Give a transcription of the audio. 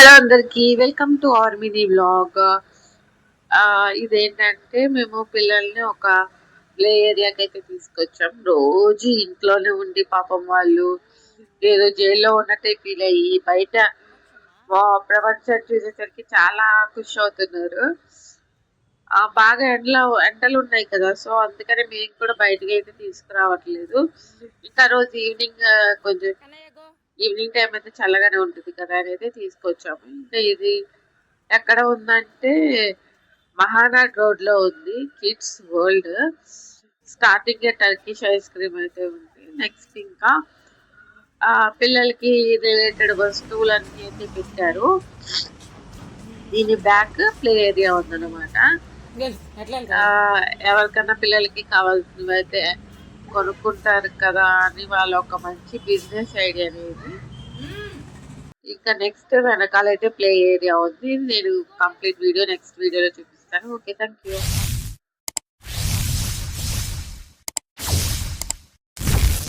Hello అందరికి welcome to our mini vlog. ఇదేంటంటే మేము పిల్లల్ని ఒక ప్లే ఏరియాకి అయితే తీసుకొచ్చాం. రోజు ఇంట్లోనే ఉండి పాపం వాళ్ళు ఏదో జైల్లో ఉన్నట్టే ఫీల్ అయ్యి బయట ప్రపంచం చూసేసరికి చాలా ఖుషి అవుతున్నారు. బాగా ఎండలు ఉన్నాయి కదా, సో అందుకని మేము కూడా బయటకి అయితే తీసుకురావట్లేదు. ఇంకా రోజు ఈవినింగ్ కొంచెం ఈవినింగ్ టైం అయితే చల్లగానే ఉంటుంది కదా అనేది తీసుకొచ్చాము. ఇంకా ఇది ఎక్కడ ఉందంటే మహానాడ్ రోడ్ లో ఉంది, kids world. Starting Turkish ice cream అయితే ఉంది. నెక్స్ట్ ఇంకా పిల్లలకి రిలేటెడ్ వస్తువులన్నీ అయితే పెట్టారు. దీని బ్యాక్ ప్లే ఏరియా ఉందన్నమాట. ఎవరికన్నా పిల్లలకి కావాల్సినవి అయితే కొనుక్కుంటారు కదా అని వాళ్ళ ఒక మంచి బిజినెస్ ఐడియా అనేది. ఇంకా నెక్స్ట్ వెనకాల అయితే ప్లే ఏరియా ఉంది. నేను కంప్లీట్ వీడియో నెక్స్ట్ వీడియోలో చూపిస్తాను. Okay, thank you.